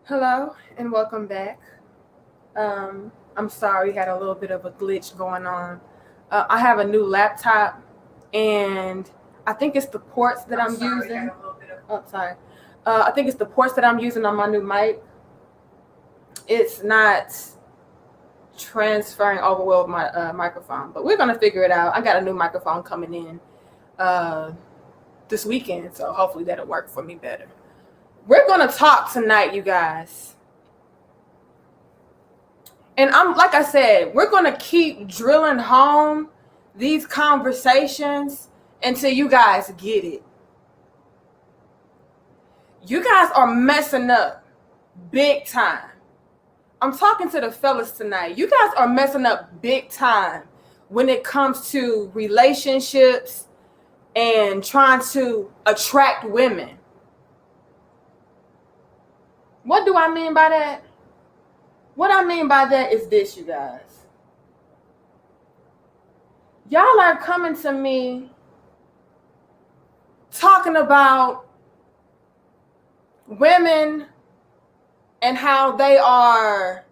Hello and welcome back. I'm sorry, had a little bit of a glitch going on. I have a new laptop, and I think it's the ports that I'm using. Oh, sorry. I think it's the ports that I'm using on my new mic. It's not transferring over well with my microphone, but we're gonna figure it out. I got a new microphone coming in this weekend, so hopefully that'll work for me better. We're gonna talk tonight, you guys. And like I said, we're going to keep drilling home these conversations until you guys get it. You guys are messing up big time. I'm talking to the fellas tonight. You guys are messing up big time when it comes to relationships and trying to attract women. What do I mean by that? What I mean by that is this, you guys. Y'all are coming to me talking about women and how they are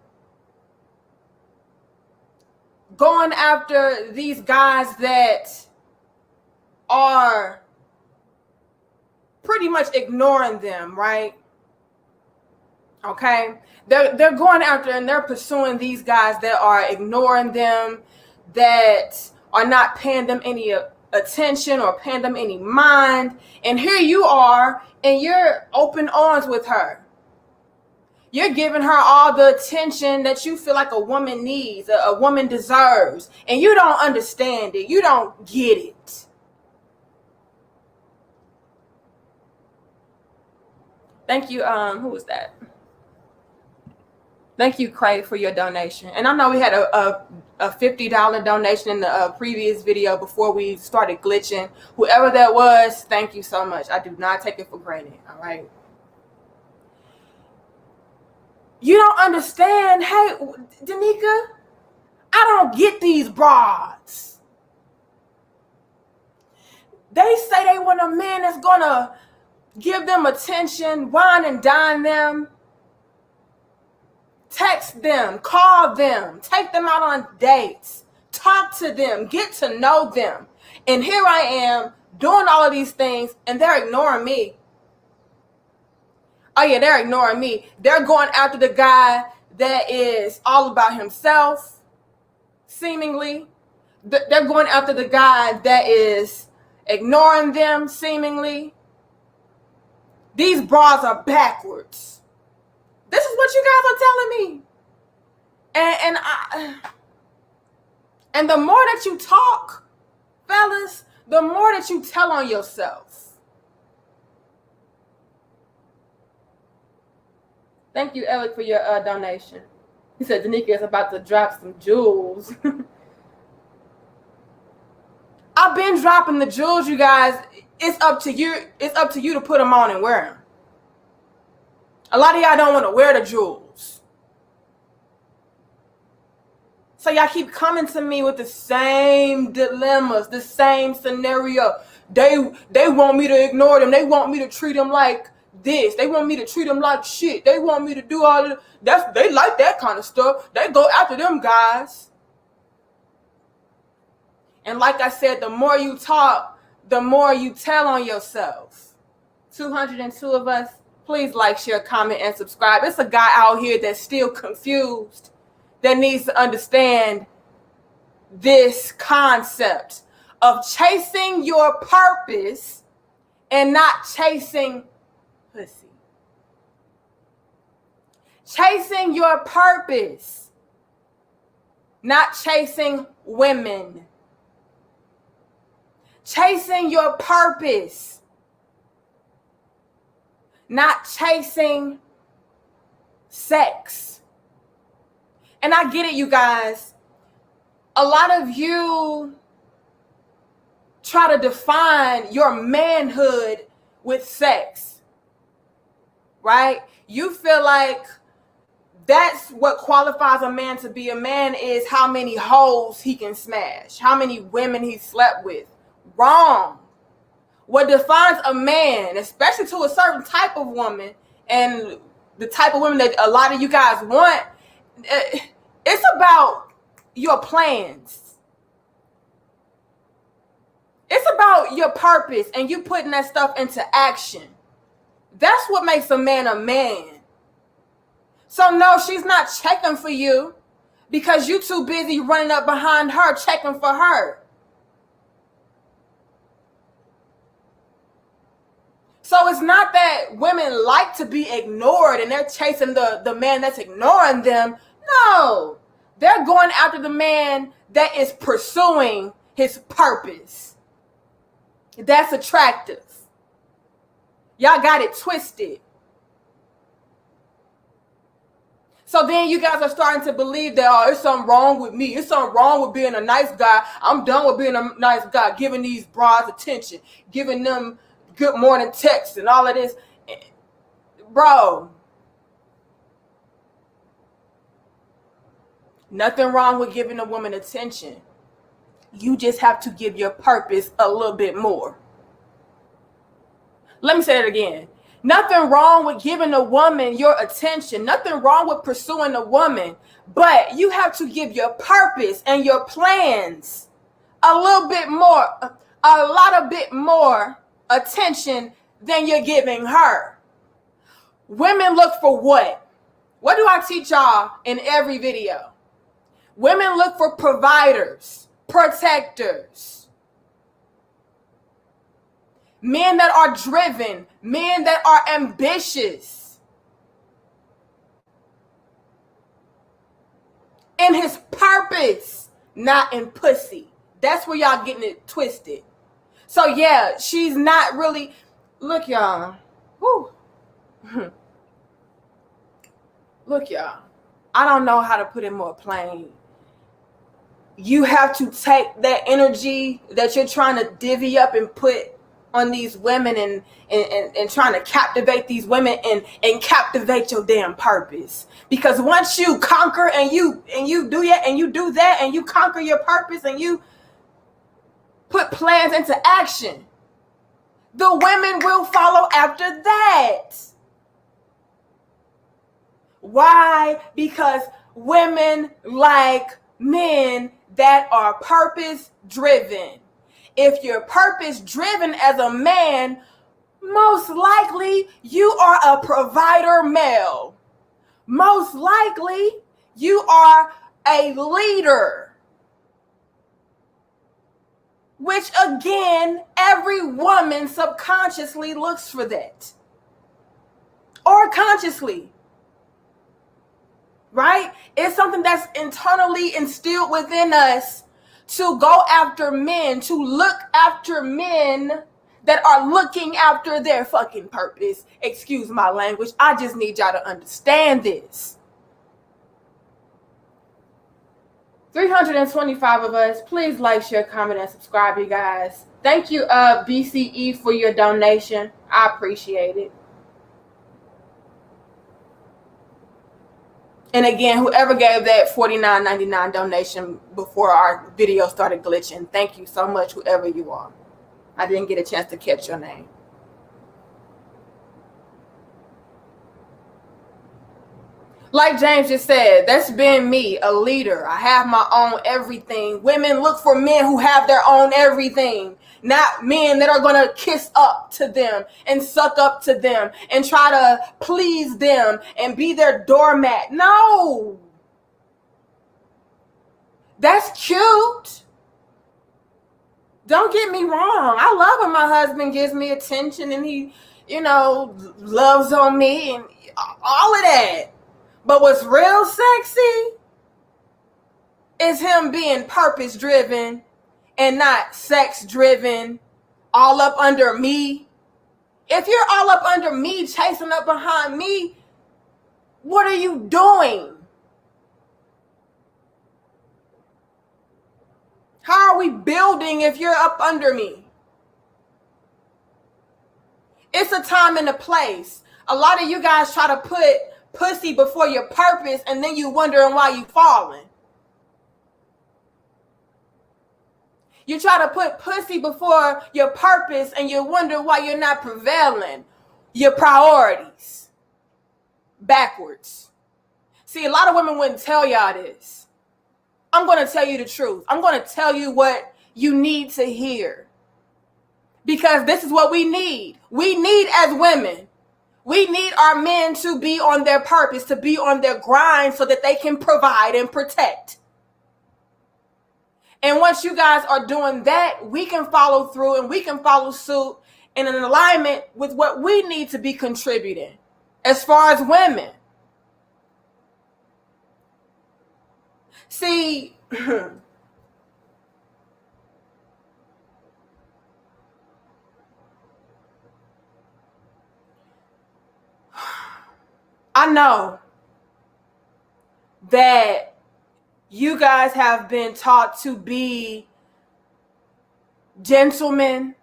going after these guys that are pretty much ignoring them, right? Okay, they're going after and they're pursuing these guys that are ignoring them, that are not paying them any attention or paying them any mind. And here you are, and you're open arms with her. You're giving her all the attention that you feel like a woman needs, a woman deserves, and you don't understand it. You don't get it. Thank you. Who was that? Thank you, Craig, for your donation. And I know we had a $50 donation in the previous video before we started glitching. Whoever that was, thank you so much. I do not take it for granted, all right? You don't understand. Hey, Danica, I don't get these broads. They say they want a man that's going to give them attention, wine and dine them. Text them, call them, take them out on dates, talk to them, get to know them. And here I am doing all of these things and they're ignoring me. Oh yeah, they're ignoring me. They're going after the guy that is all about himself, seemingly. They're going after the guy that is ignoring them, seemingly. These bras are backwards. This is what you guys are telling me. And the more that you talk, fellas, the more that you tell on yourself. Thank you, Alec, for your donation. He said Danica is about to drop some jewels. I've been dropping the jewels, you guys. It's up to you. It's up to you to put them on and wear them. A lot of y'all don't want to wear the jewels. So y'all keep coming to me with the same dilemmas, the same scenario. They want me to ignore them. They want me to treat them like this. They want me to treat them like shit. They want me to do all of that. They like that kind of stuff. They go after them guys. And like I said, the more you talk, the more you tell on yourself. 202 of us. Please like, share, comment, and subscribe. It's a guy out here that's still confused, that needs to understand this concept of chasing your purpose and not chasing pussy. Chasing your purpose, not chasing women. Chasing your purpose, not chasing sex. And I get it, you guys. A lot of you try to define your manhood with sex, right? You feel like that's what qualifies a man to be a man, is how many hoes he can smash, how many women he slept with. Wrong. What defines a man, especially to a certain type of woman, and the type of women that a lot of you guys want, it's about your plans. It's about your purpose and you putting that stuff into action. That's what makes a man a man. So no, she's not checking for you because you too busy running up behind her, checking for her. So it's not that women like to be ignored and they're chasing the man that's ignoring them. No, they're going after the man that is pursuing his purpose. That's attractive. Y'all got it twisted. So then you guys are starting to believe that, oh, it's something wrong with me. It's something wrong with being a nice guy. I'm done with being a nice guy, giving these broads attention, giving them good morning texts and all of this. Bro, nothing wrong with giving a woman attention. You just have to give your purpose a little bit more. Let me say it again. Nothing wrong with giving a woman your attention. Nothing wrong with pursuing a woman. But you have to give your purpose and your plans a little bit more, a lot bit more attention than you're giving her. Women look for what? What do I teach y'all in every video? Women look for providers, protectors. Men that are driven, men that are ambitious. In his purpose, not in pussy. That's where y'all getting it twisted. So yeah, she's not really, look y'all. Whew. Look y'all. I don't know how to put it more plain. You have to take that energy that you're trying to divvy up and put on these women and trying to captivate these women and captivate your damn purpose. Because once you conquer and you do that and you do that and you conquer your purpose and you put plans into action, the women will follow after that. Why? Because women like men that are purpose driven. If you're purpose driven as a man, most likely you are a provider male. Most likely you are a leader. Which again, every woman subconsciously looks for that. Or consciously. Right? It's something that's internally instilled within us to go after men, to look after men that are looking after their fucking purpose. Excuse my language. I just need y'all to understand this. 325 of us. Please like, share, comment, and subscribe, you guys. Thank you, BCE, for your donation. I appreciate it. And again, whoever gave that $49.99 donation before our video started glitching, thank you so much, whoever you are. I didn't get a chance to catch your name. Like James just said, that's been me, a leader. I have my own everything. Women look for men who have their own everything, not men that are going to kiss up to them and suck up to them and try to please them and be their doormat. No. That's cute. Don't get me wrong. I love when my husband gives me attention and he, loves on me and all of that. But what's real sexy is him being purpose driven and not sex driven, all up under me. If you're all up under me, chasing up behind me, what are you doing? How are we building if you're up under me? It's a time and a place. A lot of you guys try to put pussy before your purpose, and then you wondering why you falling. You try to put pussy before your purpose, and you wonder why you're not prevailing. Your priorities. backwards. See, a lot of women wouldn't tell y'all this. I'm going to tell you the truth. I'm going to tell you what you need to hear. Because this is what we need. We need, as women, we need our men to be on their purpose, to be on their grind so that they can provide and protect. And once you guys are doing that, we can follow through and we can follow suit in an alignment with what we need to be contributing as far as women. See, I know that you guys have been taught to be gentlemen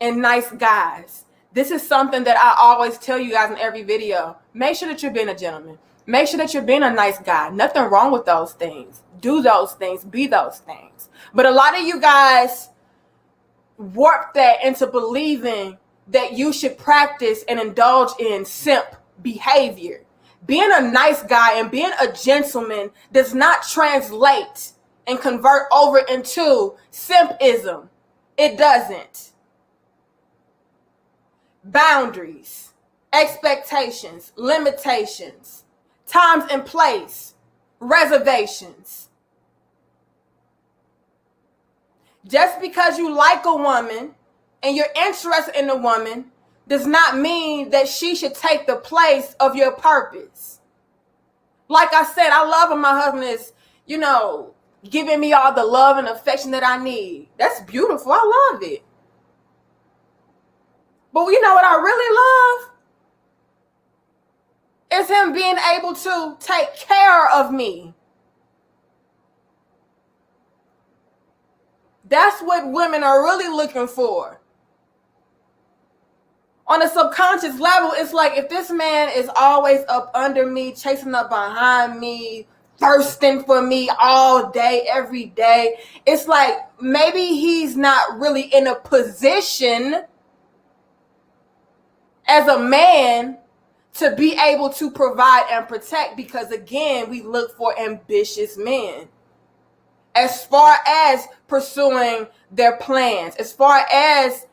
and nice guys. This is something that I always tell you guys in every video. Make sure that you're being a gentleman. Make sure that you're being a nice guy. Nothing wrong with those things. Do those things. Be those things. But a lot of you guys warp that into believing that you should practice and indulge in simp behavior. Being a nice guy and being a gentleman does not translate and convert over into simpism. It doesn't. Boundaries, expectations, limitations, times and place, reservations. Just because you like a woman and you're interested in a woman does not mean that she should take the place of your purpose. Like I said, I love when my husband is, giving me all the love and affection that I need. That's beautiful. I love it. But you know what I really love? Is him being able to take care of me. That's what women are really looking for. On a subconscious level, it's like if this man is always up under me, chasing up behind me, thirsting for me all day, every day, it's like maybe he's not really in a position as a man to be able to provide and protect, because again, we look for ambitious men as far as pursuing their plans, as far as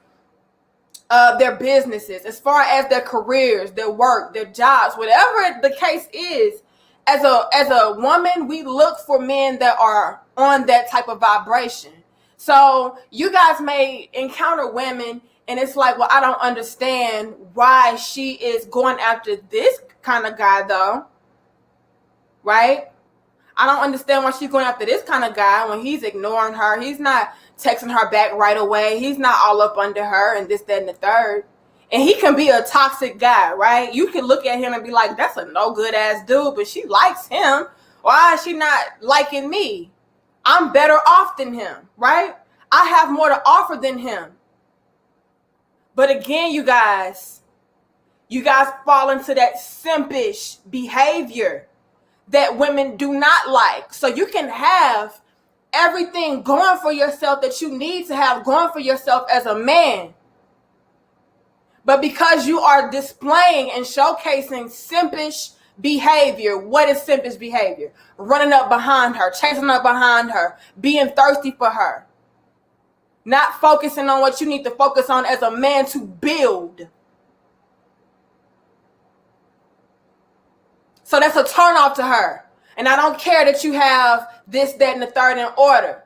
their businesses, as far as their careers, their work, their jobs, whatever the case is. As a woman, we look for men that are on that type of vibration. So you guys may encounter women and it's like, well, I don't understand why she is going after this kind of guy though, right? I don't understand why she's going after this kind of guy when he's ignoring her. He's not texting her back right away. He's not all up under her and this, that, and the third. And he can be a toxic guy, right? You can look at him and be like, that's a no good ass dude, but she likes him. Why is she not liking me? I'm better off than him, right? I have more to offer than him. But again, you guys fall into that simpish behavior that women do not like. So you can have everything going for yourself that you need to have going for yourself as a man. But because you are displaying and showcasing simpish behavior, what is simpish behavior? Running up behind her, chasing up behind her, being thirsty for her. Not focusing on what you need to focus on as a man to build. So that's a turn off to her. And I don't care that you have this, that, and the third in order.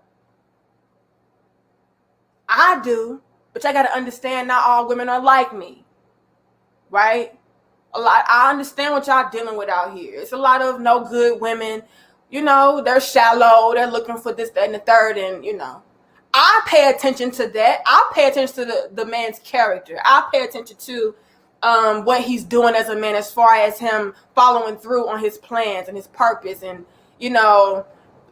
I do, but I got to understand not all women are like me, right? I understand what y'all dealing with out here. It's a lot of no good women. They're shallow. They're looking for this, that, and the third, and I pay attention to that. I pay attention to the man's character. I pay attention to what he's doing as a man, as far as him following through on his plans and his purpose, and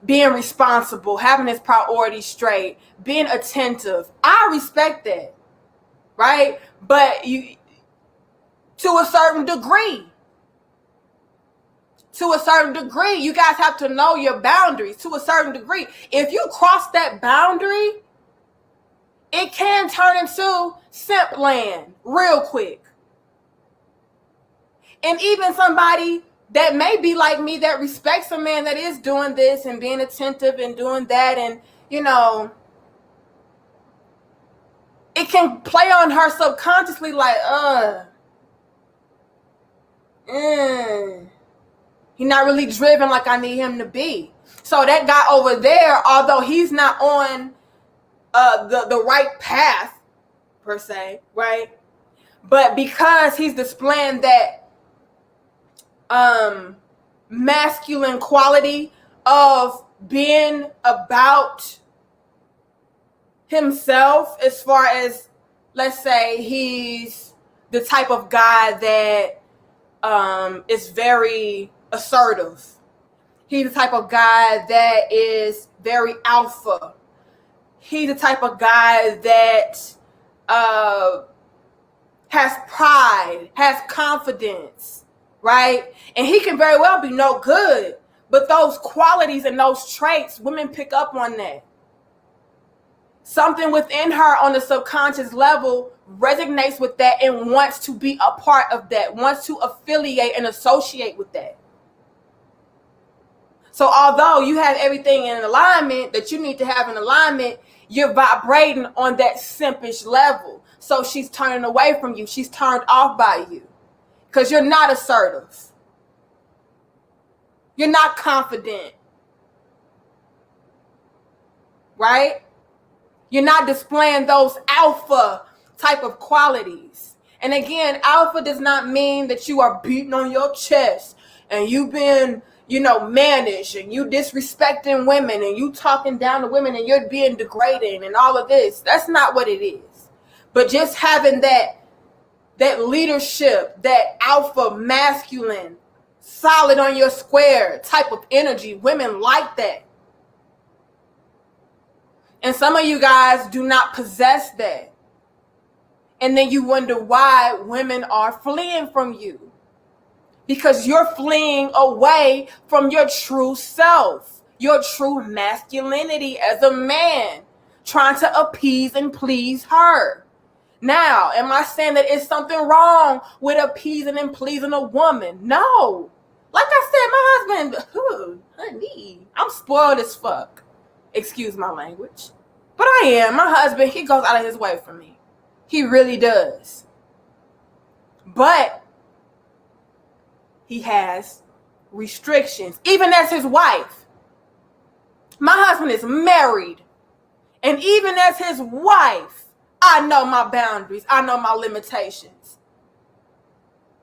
being responsible, having his priorities straight, being attentive. I respect that, right? But to a certain degree, you guys have to know your boundaries. To a certain degree, if you cross that boundary, it can turn into simp land real quick. And even somebody that may be like me that respects a man that is doing this and being attentive and doing that, and it can play on her subconsciously like, he's not really driven like I need him to be. So that guy over there, although he's not on the right path per se, right? But because he's displaying that masculine quality of being about himself, as far as, let's say, he's the type of guy that is very assertive. He's the type of guy that is very alpha. He's the type of guy that has pride, has confidence, right? And he can very well be no good, but those qualities and those traits, women pick up on that. Something within her on the subconscious level resonates with that and wants to be a part of that, wants to affiliate and associate with that. So although you have everything in alignment that you need to have in alignment, you're vibrating on that simpish level. So she's turning away from you. She's turned off by you because you're not assertive. You're not confident, right? You're not displaying those alpha type of qualities. And again, alpha does not mean that you are beating on your chest and you've been, mannish and you disrespecting women and you talking down to women and you're being degrading and all of this. That's not what it is. But just having that leadership, that alpha masculine, solid on your square type of energy, women like that. And some of you guys do not possess that. And then you wonder why women are fleeing from you. Because you're fleeing away from your true self, your true masculinity as a man, trying to appease and please her. Now, am I saying that it's something wrong with appeasing and pleasing a woman? No. Like I said, my husband, honey, I'm spoiled as fuck. Excuse my language. But I am. My husband, he goes out of his way for me. He really does. But he has restrictions, even as his wife. My husband is married. And even as his wife, I know my boundaries. I know my limitations.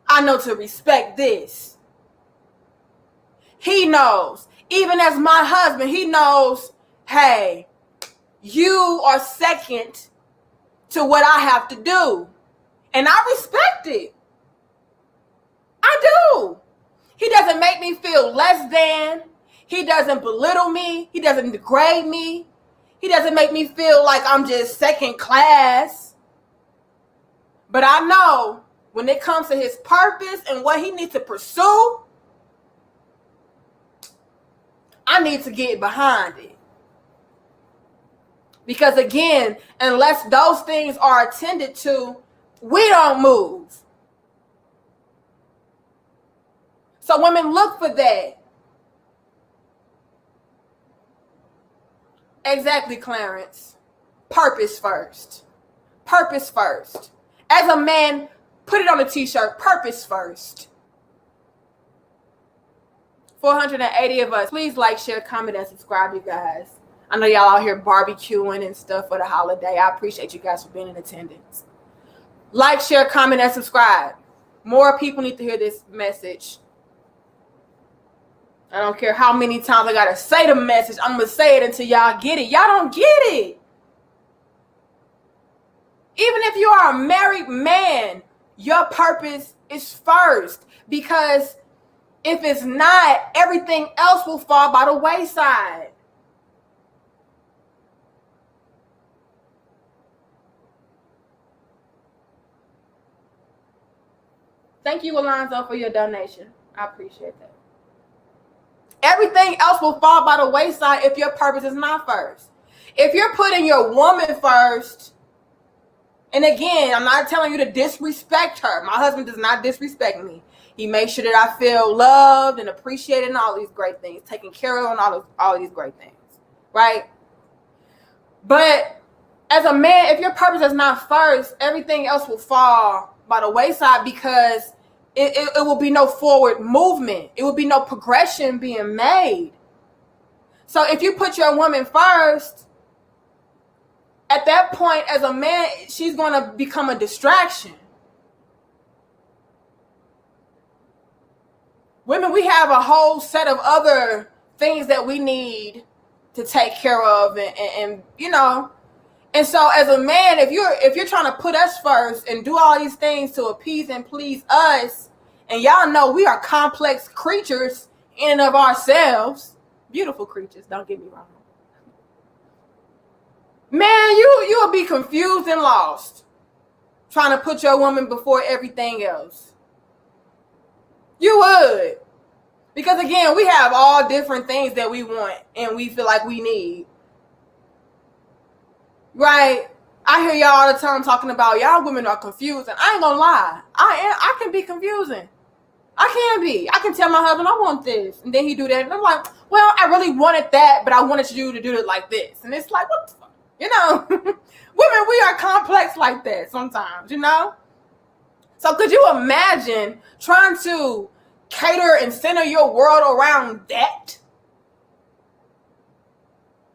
I know to respect this. He knows. Even as my husband, he knows, hey, you are second to what I have to do. And I respect it. I do. He doesn't make me feel less than. He doesn't belittle me. He doesn't degrade me. He doesn't make me feel like I'm just second class. But I know when it comes to his purpose and what he needs to pursue, I need to get behind it. Because again, unless those things are attended to, we don't move. So women, look for that. Exactly, Clarence. Purpose first. Purpose first. As a man, put it on a t-shirt. Purpose first. 480 of us. Please like, share, comment, and subscribe, you guys. I know y'all out here barbecuing and stuff for the holiday. I appreciate you guys for being in attendance. Like, share, comment, and subscribe. More people need to hear this message. I don't care how many times I gotta say the message. I'm gonna say it until y'all get it. Y'all don't get it. Even if you are a married man, your purpose is first. Because if it's not, everything else will fall by the wayside. Thank you, Alonzo, for your donation. I appreciate that. Everything else will fall by the wayside if your purpose is not first. If you're putting your woman first, And again, I'm not telling you to disrespect her. My husband does not disrespect me. He makes sure that I feel loved and appreciated and all these great things, taken care of and all these great things, right? But as a man, if your purpose is not first, everything else will fall by the wayside, because it will be no forward movement. It will be no progression being made. So if you put your woman first, at that point, as a man, she's going to become a distraction. Women, we have a whole set of other things that we need to take care of, and you know. And so as a man, if you're trying to put us first and do all these things to appease and please us, and y'all know we are complex creatures in and of ourselves, beautiful creatures, don't get me wrong. Man, you will be confused and lost trying to put your woman before everything else. You would. Because again, we have all different things that we want and we feel like we need. Right? I hear y'all all the time talking about y'all women are confused, and I ain't gonna lie. I can be confusing. I can be. I can tell my husband I want this, and then he do that, and I'm like, well, I really wanted that, but I wanted you to do it like this. And it's like, what the fuck? You know? Women, we are complex like that sometimes, you know? So could you imagine trying to cater and center your world around that?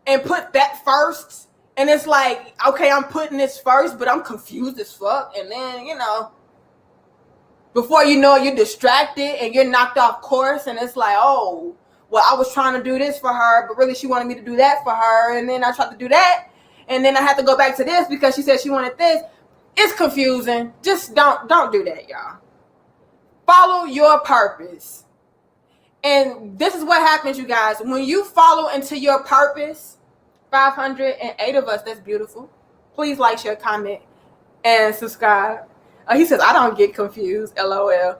And put that first? And it's like, okay, I'm putting this first, but I'm confused as fuck. And then, you know, before you know it, you're distracted and you're knocked off course. And it's like, oh, well, I was trying to do this for her, but really she wanted me to do that for her. And then I tried to do that. And then I had to go back to this because she said she wanted this. It's confusing. Just don't do that, y'all. Follow your purpose. And this is what happens, you guys. When you follow into your purpose, 508 of us, that's beautiful. Please like, share, comment, and subscribe. He says, I don't get confused, LOL.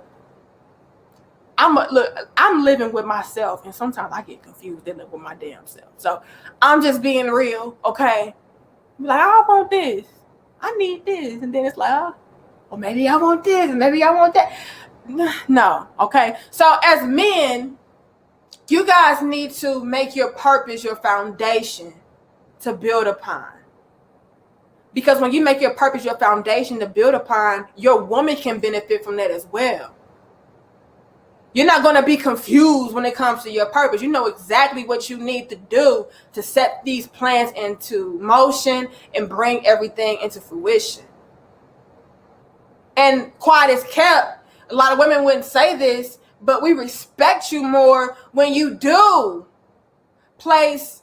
I'm living with myself, and sometimes I get confused dealing with my damn self. So I'm just being real, okay? Like, I want this. I need this. And then it's like, oh, maybe I want this, and maybe I want that. No, okay? So as men, you guys need to make your purpose your foundation to build upon. Because when you make your purpose your foundation to build upon, your woman can benefit from that as well. You're not going to be confused when it comes to your purpose. You know exactly what you need to do to set these plans into motion and bring everything into fruition. And quiet as kept, a lot of women wouldn't say this, but we respect you more when you do place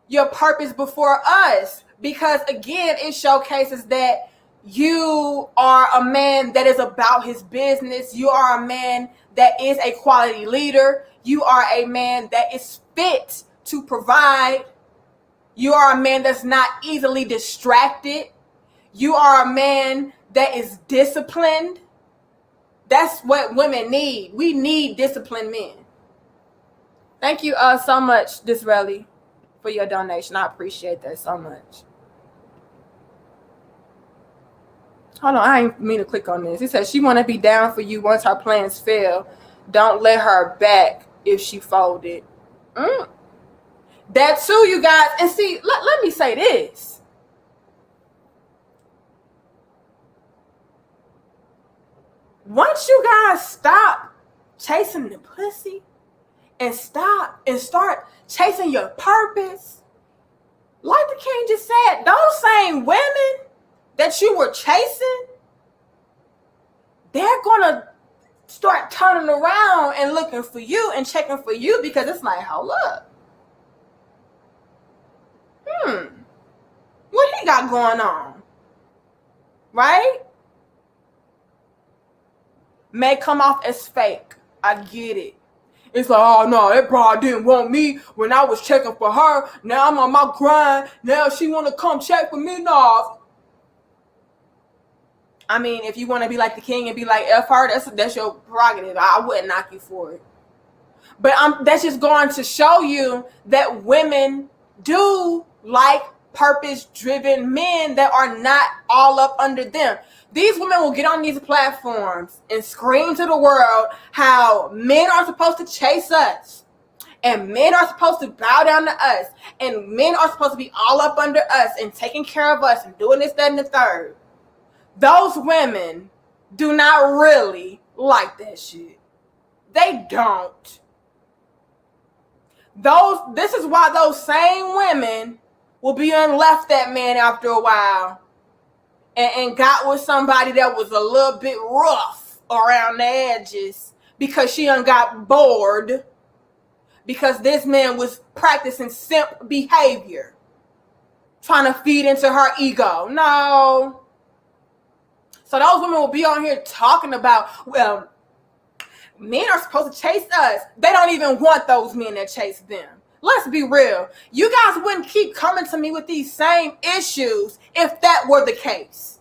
your purpose before us, because again, it showcases that you are a man that is about his business. You are a man that is a quality leader. You are a man that is fit to provide. You are a man that's not easily distracted. You are a man that is disciplined. That's what women need. We need disciplined men. Thank you so much, Disraeli, for your donation. I appreciate that so much. Hold on, I ain't mean to click on this. It says she want to be down for you once her plans fail. Don't let her back if she folded. That too, you guys. And see, let me say this. Once you guys stop chasing the pussy and stop and start chasing your purpose, like the king just said, those same women that you were chasing, they're gonna start turning around and looking for you and checking for you, because it's like, hold up. What he got going on? Right? May come off as fake. I get it. It's like, oh no, that broad didn't want me when I was checking for her. Now I'm on my grind. Now she want to come check for me. No. I mean, if you want to be like the king and be like F her, that's your prerogative. I wouldn't knock you for it. But that's just going to show you that women do like purpose-driven men that are not all up under them. These women will get on these platforms and scream to the world how men are supposed to chase us, and men are supposed to bow down to us, and men are supposed to be all up under us and taking care of us and doing this, that, and the third. Those women do not really like that shit. They don't. This is why those same women will be left that man after a while and got with somebody that was a little bit rough around the edges because she got bored because this man was practicing simp behavior, trying to feed into her ego. No. So those women will be on here talking about, well, men are supposed to chase us. They don't even want those men that chase them. Let's be real. You guys wouldn't keep coming to me with these same issues if that were the case.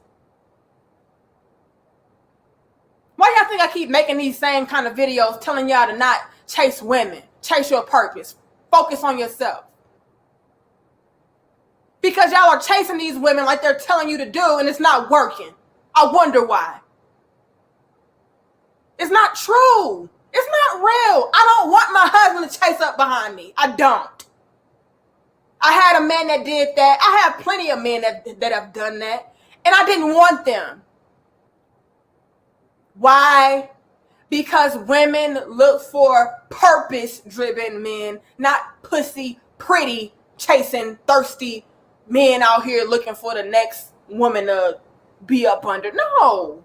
Why y'all think I keep making these same kind of videos telling y'all to not chase women? Chase your purpose. Focus on yourself. Because y'all are chasing these women like they're telling you to do, and it's not working. I wonder why. It's not true. It's not real. I don't want my husband to chase up behind me. I don't. I had a man that did that. I have plenty of men that have done that, and I didn't want them. Why? Because women look for purpose-driven men, not pussy, pretty, chasing, thirsty men out here looking for the next woman to be up under. No.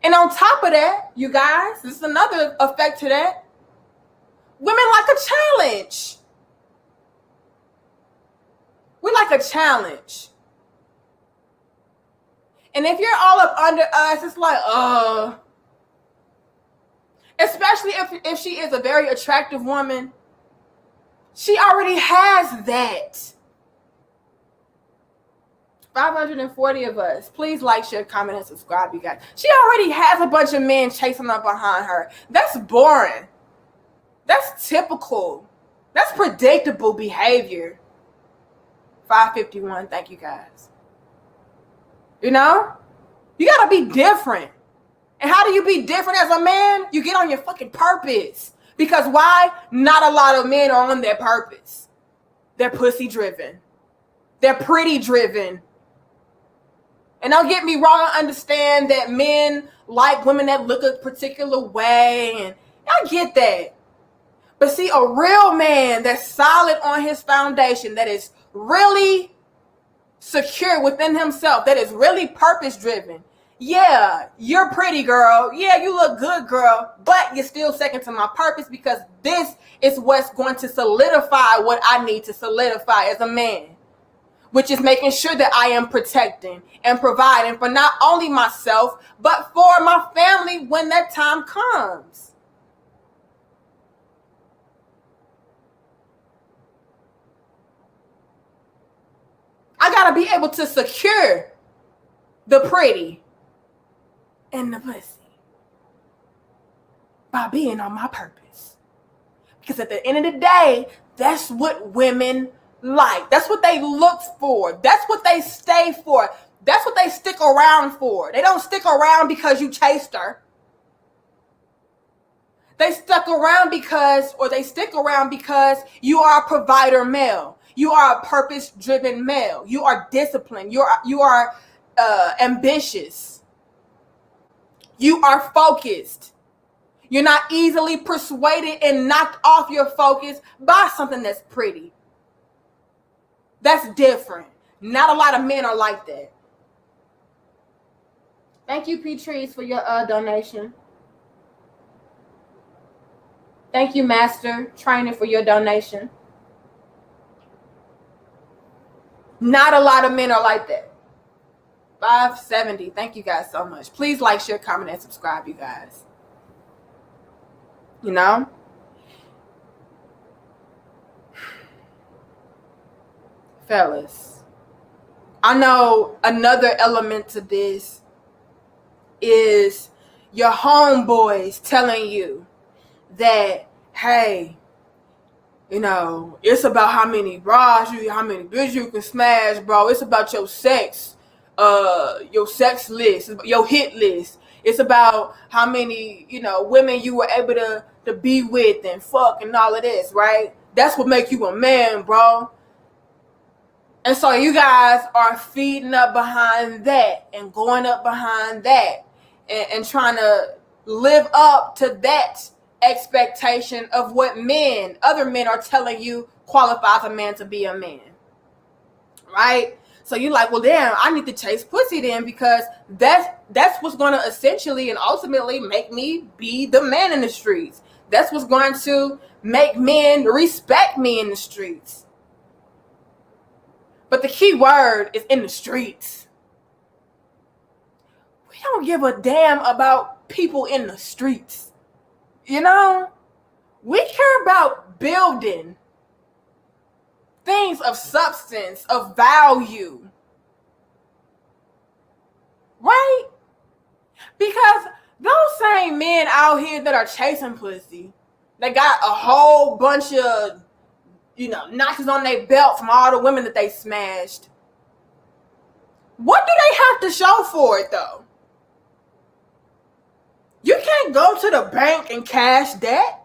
And on top of that, you guys, this is another effect to that. Women like a challenge. We like a challenge. And if you're all up under us, it's like, especially if she is a very attractive woman, she already has that. 540 of us. Please like, share, comment, and subscribe, you guys. She already has a bunch of men chasing up behind her. That's boring. That's typical. That's predictable behavior. 551. Thank you, guys. You know? You gotta be different. And how do you be different as a man? You get on your fucking purpose. Because why? Not a lot of men are on their purpose. They're pussy driven. They're pretty driven. And don't get me wrong, I understand that men like women that look a particular way, and I get that. But see, a real man that's solid on his foundation, that is really secure within himself, that is really purpose-driven. Yeah, you're pretty, girl. Yeah, you look good, girl. But you're still second to my purpose because this is what's going to solidify what I need to solidify as a man, which is making sure that I am protecting and providing for not only myself, but for my family when that time comes. I gotta be able to secure the pretty and the pussy by being on my purpose. Because at the end of the day, that's what women like. That's what they look for. That's what they stay for. That's what they stick around for. They don't stick around because you chased her. They stick around because you are a provider male. You are a purpose-driven male. You are disciplined. You are ambitious. You are focused. You're not easily persuaded and knocked off your focus by something that's pretty. That's different. Not a lot of men are like that. Thank you, P-Trees, for your donation. Thank you, Master Trainer, for your donation. Not a lot of men are like that. 570. Thank you guys so much. Please like, share, comment, and subscribe, you guys. You know? Fellas, I know another element to this is your homeboys telling you that, hey, It's about how many how many bitches you can smash, bro. It's about your sex list, your hit list. It's about how many, women you were able to be with and fuck and all of this, right? That's what make you a man, bro. And so you guys are feeding up behind that and going up behind that and trying to live up to that expectation of what other men are telling you qualifies a man to be a man. Right? So you're like, well, damn, I need to chase pussy then, because that's what's going to essentially and ultimately make me be the man in the streets. That's what's going to make men respect me in the streets. But the key word is in the streets. We don't give a damn about people in the streets. We care about building things of substance, of value. Right? Because those same men out here that are chasing pussy, they got a whole bunch of, notches on their belt from all the women that they smashed. What do they have to show for it, though? You can't go to the bank and cash that.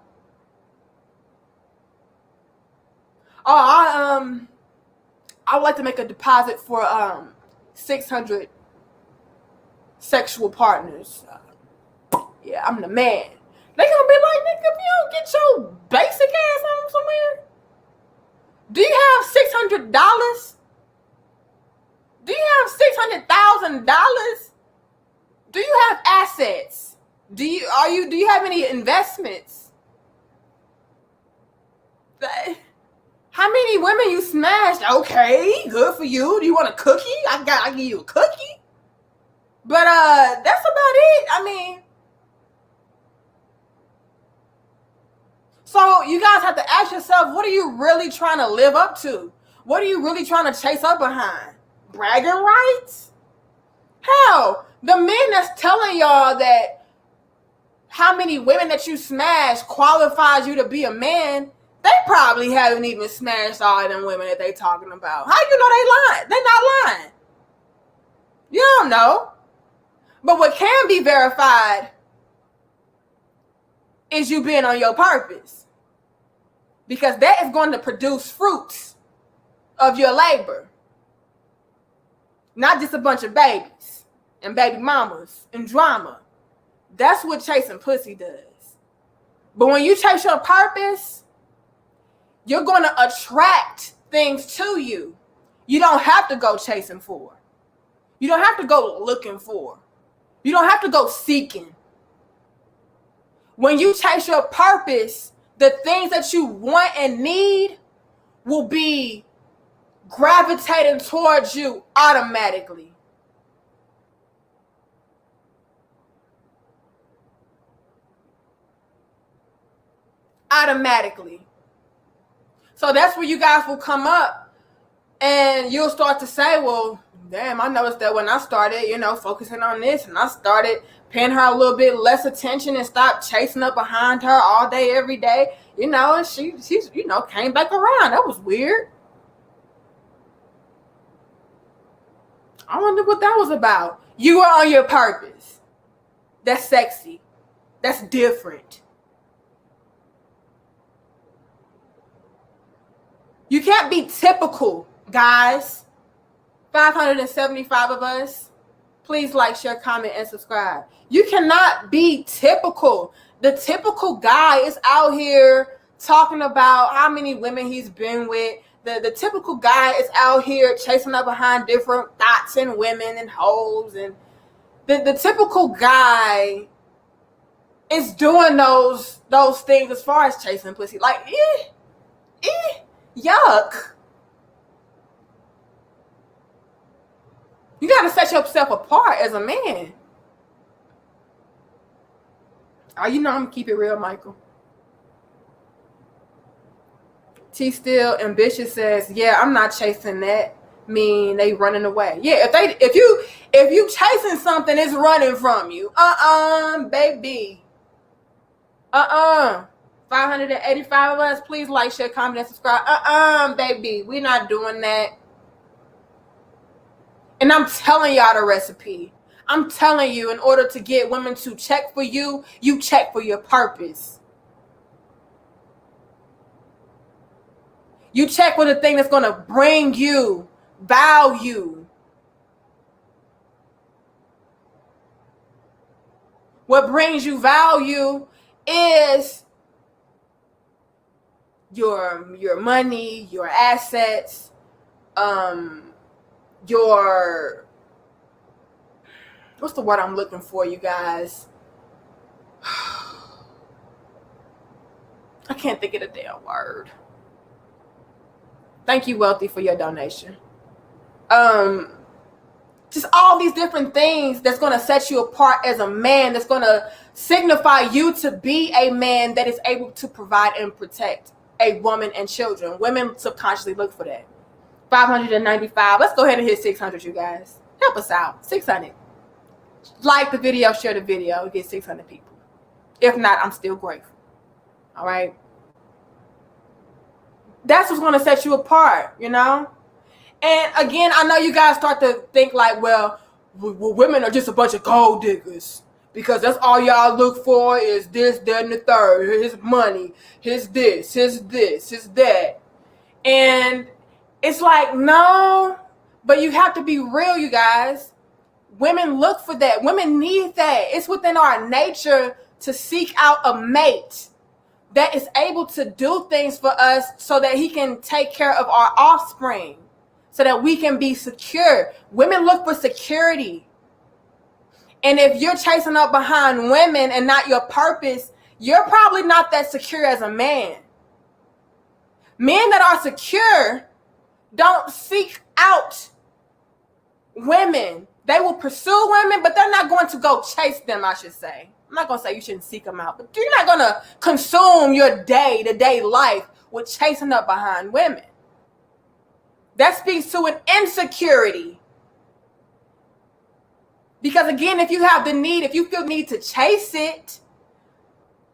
Oh, I would like to make a deposit for 600 sexual partners. Yeah, I'm the man. They gonna be like, nigga, if you don't get your basic ass home somewhere. Do you have $600? Do you have $600,000? Do you have assets? Do you have any investments? How many women you smashed? Okay, good for you. Do you want a cookie? I give you a cookie. But that's about it. So you guys have to ask yourself, what are you really trying to live up to? What are you really trying to chase up behind? Bragging rights? Hell, the men that's telling y'all that how many women that you smash qualifies you to be a man, they probably haven't even smashed all of them women that they talking about. How you know they lying? They not lying. You don't know. But what can be verified is you being on your purpose. Because that is going to produce fruits of your labor. Not just a bunch of babies and baby mamas and drama. That's what chasing pussy does. But when you chase your purpose, you're going to attract things to you. You don't have to go chasing for. You don't have to go looking for. You don't have to go seeking. When you chase your purpose, the things that you want and need will be gravitating towards you automatically. Automatically. So that's where you guys will come up and you'll start to say, well, damn, I noticed that when I started, focusing on this, and I started paying her a little bit less attention and stopped chasing up behind her all day, every day, and she's came back around. That was weird. I wonder what that was about. You were on your purpose. That's sexy. That's different. You can't be typical, guys. 575 of us. Please like, share, comment, and subscribe. You cannot be typical. The typical guy is out here talking about how many women he's been with. The typical guy is out here chasing up behind different thoughts and women and hoes. And the typical guy is doing those things as far as chasing pussy. Like, yuck. You got to set yourself apart as a man. Oh, I'm going to keep it real, Michael. T Still Ambitious says, yeah, I'm not chasing that. They running away. Yeah, if you chasing something, it's running from you. Baby. 585 of us. Please like, share, comment, and subscribe. Baby, we're not doing that. And I'm telling y'all the recipe. I'm telling you, in order to get women to check for you, you check for your purpose. You check for the thing that's going to bring you value. What brings you value is your money, your assets, your, what's the word I'm looking for, you guys? I can't think of the damn word. Thank you, Wealthy, for your donation. Just all these different things that's going to set you apart as a man, that's going to signify you to be a man that is able to provide and protect a woman and children. Women subconsciously look for that. 595. Let's go ahead and hit 600, you guys. Help us out. 600. Like the video, share the video. Get 600 people. If not, I'm still grateful. All right. That's what's going to set you apart, you know? And again, I know you guys start to think like, well, women are just a bunch of gold diggers because that's all y'all look for is this, that, and the third. His money, his this, his that. And it's like, no, but you have to be real, you guys. Women look for that. Women need that. It's within our nature to seek out a mate that is able to do things for us so that he can take care of our offspring, so that we can be secure. Women look for security. And if you're chasing up behind women and not your purpose, you're probably not that secure as a man. Men that are secure don't seek out women. They will pursue women, but they're not going to go chase them, I should say. I'm not going to say you shouldn't seek them out, but you're not going to consume your day-to-day life with chasing up behind women. That speaks to an insecurity. Because again, if you have the need, if you feel need to chase it,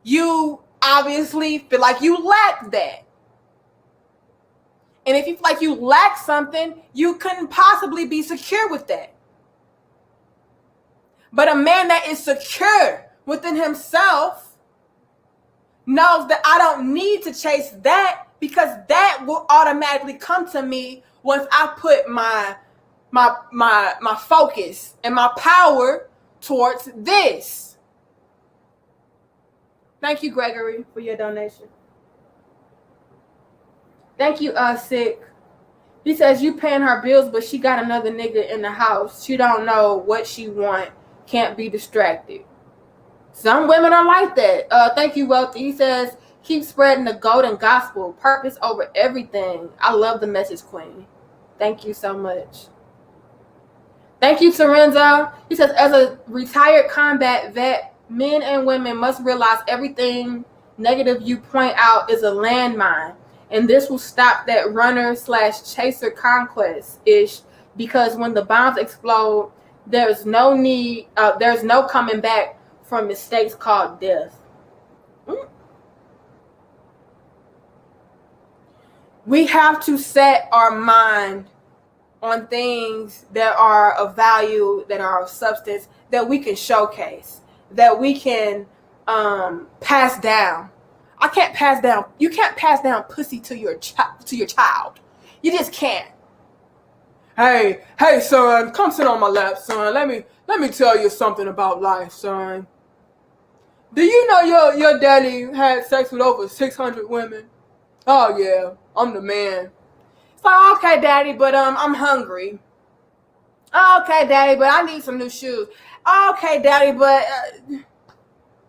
you obviously feel like you lack that. And if you feel like you lack something, you couldn't possibly be secure with that. But a man that is secure within himself knows that I don't need to chase that because that will automatically come to me once I put my focus and my power towards this. Thank you, Gregory, for your donation. Thank you, Sick. He says you paying her bills, but she got another nigga in the house. She don't know what she want. Can't be distracted. Some women are like that. Thank you, Wealthy. He says keep spreading the golden gospel. Purpose over everything. I love the message, Queen. Thank you so much. Thank you, Terenzo. He says, as a retired combat vet, men and women must realize everything negative you point out is a landmine. And this will stop that runner/chaser conquest-ish, because when the bombs explode, there's no coming back from mistakes called death. We have to set our mind on things that are of value, that are of substance, that we can showcase, that we can pass down. I can't pass down. You can't pass down pussy to your child. You just can't. Hey, son, come sit on my lap, son. Let me tell you something about life, son. Do you know your daddy had sex with over 600 women? Oh yeah, I'm the man. It's like, okay, daddy, but I'm hungry. Okay, daddy, but I need some new shoes. Okay, daddy, but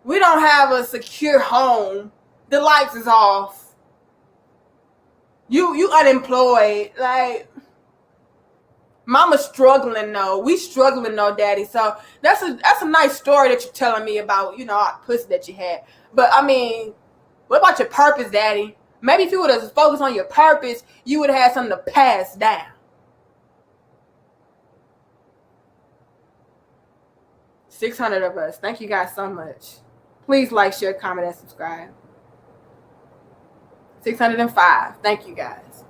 we don't have a secure home. The lights is off. You unemployed. Like, mama's struggling though. We struggling though, daddy. So that's a nice story that you're telling me about, our pussy that you had. But I mean, what about your purpose, daddy? Maybe if you would have focused on your purpose, you would have had something to pass down. $600 of us. Thank you guys so much. Please like, share, comment, and subscribe. 605. Thank you, guys.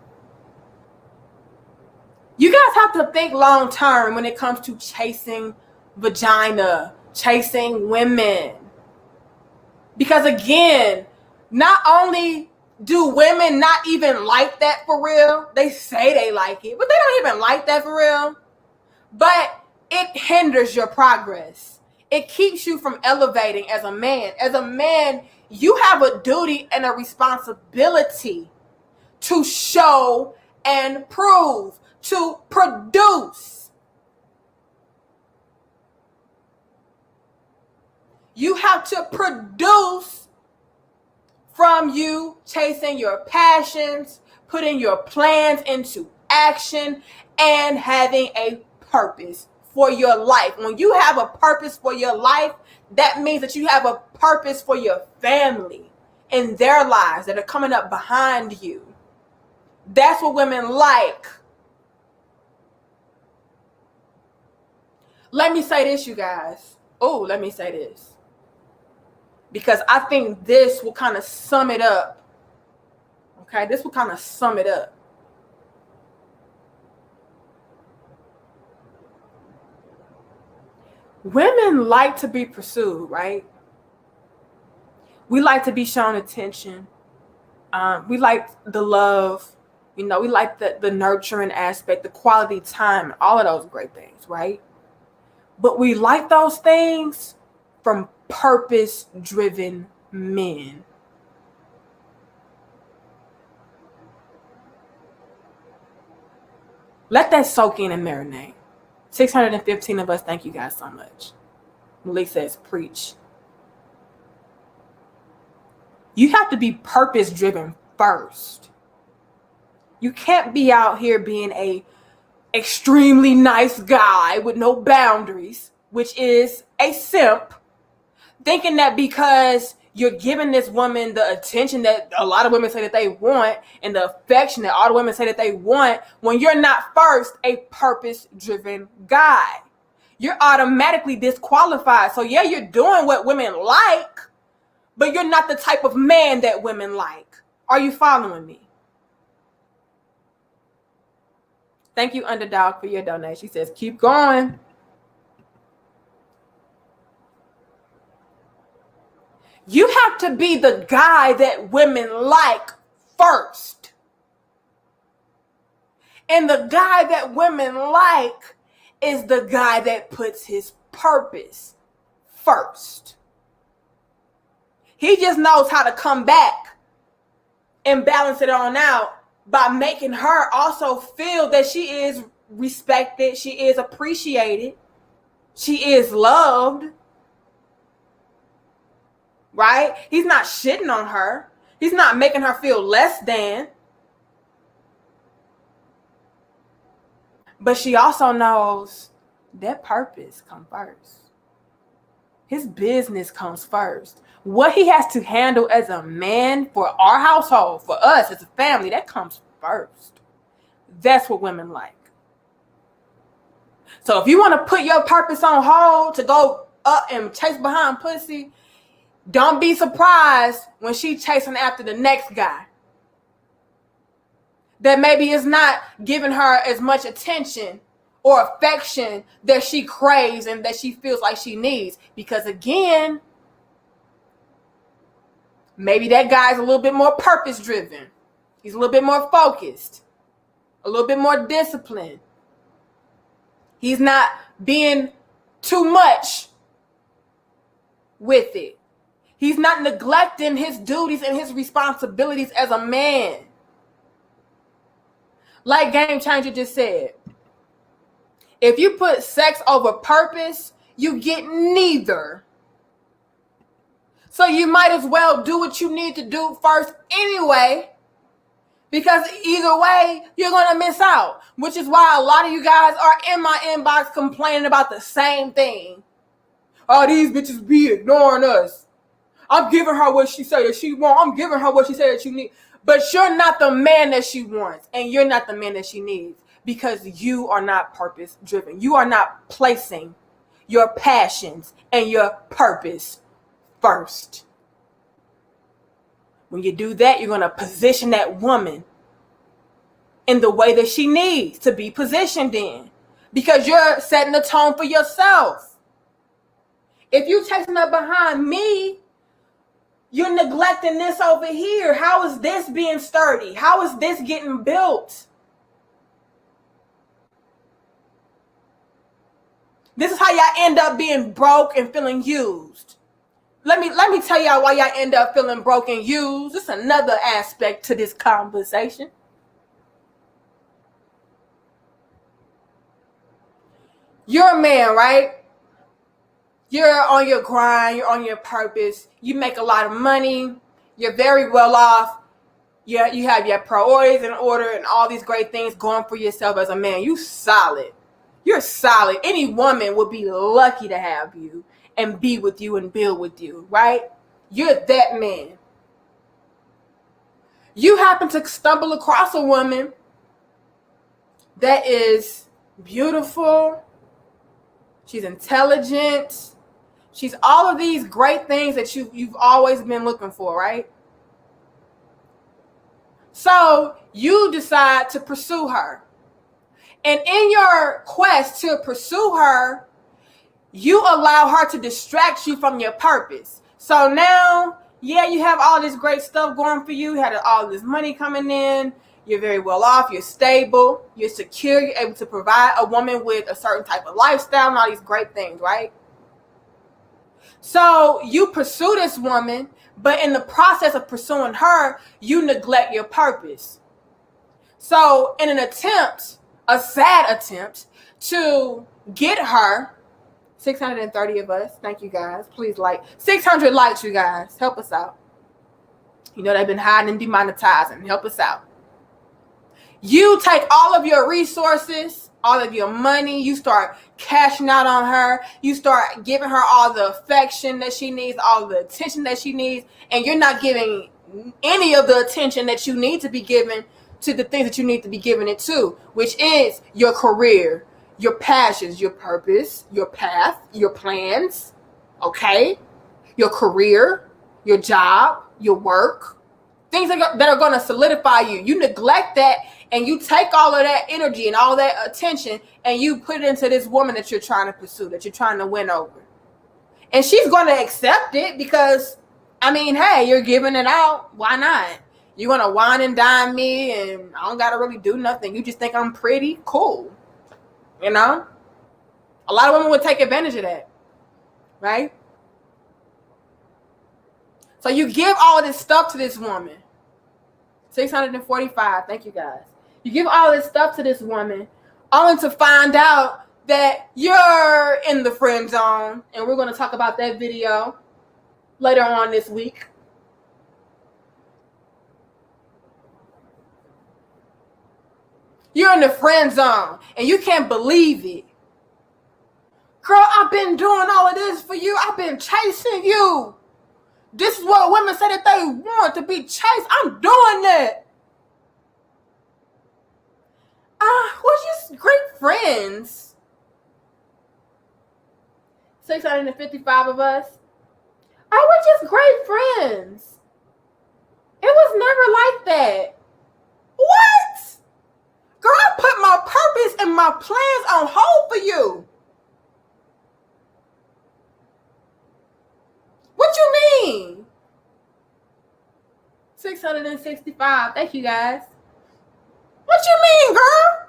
You guys have to think long term when it comes to chasing vagina, chasing women. Because again, not only do women not even like that for real, they say they like it, but they don't even like that for real. But it hinders your progress. It keeps you from elevating as a man. As a man, you have a duty and a responsibility to show and prove, to produce. You have to produce from you chasing your passions, putting your plans into action, and having a purpose for your life. When you have a purpose for your life, that means that you have a purpose for your family and their lives that are coming up behind you. That's what women like. Let me say this, you guys. Let me say this. Because I think this will kind of sum it up. Okay, this will kind of sum it up. Women like to be pursued, right? We like to be shown attention. We like the love. We like the nurturing aspect, the quality time, all of those great things, right? But we like those things from purpose-driven men. Let that soak in and marinate. 615 of us, thank you guys so much. Malik says, preach. You have to be purpose-driven first. You can't be out here being a extremely nice guy with no boundaries, which is a simp, thinking that because you're giving this woman the attention that a lot of women say that they want and the affection that all the women say that they want, when you're not first a purpose-driven guy, you're automatically disqualified. So yeah, you're doing what women like, but you're not the type of man that women like. Are you following me? Thank you, Underdog, for your donation. She says, keep going. You have to be the guy that women like first. And the guy that women like is the guy that puts his purpose first. He just knows how to come back and balance it on out by making her also feel that she is respected, she is appreciated, she is loved. Right? He's not shitting on her. He's not making her feel less than. But she also knows that purpose comes first. His business comes first. What he has to handle as a man for our household, for us as a family, that comes first. That's what women like. So if you want to put your purpose on hold to go up and chase behind pussy, don't be surprised when she's chasing after the next guy that maybe is not giving her as much attention or affection that she craves and that she feels like she needs. Because again, maybe that guy's a little bit more purpose-driven. He's a little bit more focused, a little bit more disciplined. He's not being too much with it. He's not neglecting his duties and his responsibilities as a man. Like Game Changer just said, if you put sex over purpose, you get neither. So you might as well do what you need to do first anyway, because either way, you're going to miss out, which is why a lot of you guys are in my inbox complaining about the same thing. Oh, these bitches be ignoring us. I'm giving her what she said that she wants. I'm giving her what she said that she needs. But you're not the man that she wants. And you're not the man that she needs. Because you are not purpose driven. You are not placing your passions and your purpose first. When you do that, you're going to position that woman in the way that she needs to be positioned in, because you're setting the tone for yourself. If you chasing up behind me, you're neglecting this over here. How is this being sturdy? How is this getting built? This is how y'all end up being broke and feeling used. Let me tell y'all why y'all end up feeling broke and used. This is another aspect to this conversation. You're a man, right? You're on your grind, you're on your purpose, you make a lot of money, you're very well off, you have your priorities in order and all these great things going for yourself as a man. You solid. You're solid. Any woman would be lucky to have you and be with you and build with you, right? You're that man. You happen to stumble across a woman that is beautiful, she's intelligent, she's all of these great things that you've always been looking for, right? So you decide to pursue her. And in your quest to pursue her, you allow her to distract you from your purpose. So now, yeah, you have all this great stuff going for you. You had all this money coming in. You're very well off. You're stable. You're secure. You're able to provide a woman with a certain type of lifestyle and all these great things, right? So you pursue this woman, but in the process of pursuing her, you neglect your purpose. So in an attempt, a sad attempt to get her, 630 of us, thank you guys, please like, 600 likes, you guys, help us out. You know they've been hiding and demonetizing, help us out. You take all of your resources, all of your money, you start cashing out on her, you start giving her all the affection that she needs, all the attention that she needs, and you're not giving any of the attention that you need to be given to the things that you need to be giving it to, which is your career, your passions, your purpose, your path, your plans, okay? Your career, your job, your work, things that are going to solidify you. You neglect that, and you take all of that energy and all that attention and you put it into this woman that you're trying to pursue, that you're trying to win over. And she's going to accept it because, I mean, hey, you're giving it out. Why not? You're going to wine and dine me and I don't got to really do nothing. You just think I'm pretty? Cool. You know? A lot of women would take advantage of that. Right? So you give all of this stuff to this woman. 645. Thank you, guys. You give all this stuff to this woman only to find out that you're in the friend zone. And we're going to talk about that video later on this week. You're in the friend zone and you can't believe it. Girl, I've been doing all of this for you. I've been chasing you. This is what women say that they want, to be chased. I'm doing that. We're just great friends. 655 of us. Oh, we're just great friends. It was never like that. What? Girl, I put my purpose and my plans on hold for you. What you mean? 665. Thank you, guys. What you mean, girl?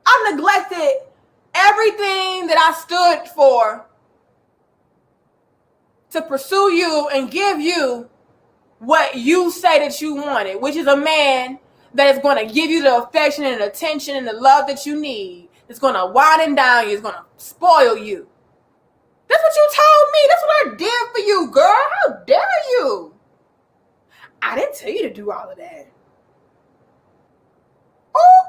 I neglected everything that I stood for to pursue you and give you what you say that you wanted, which is a man that is going to give you the affection and attention and the love that you need. It's going to wine and dine you. It's going to spoil you. That's what you told me. That's what I did for you, girl. How dare you? I didn't tell you to do all of that. Oh.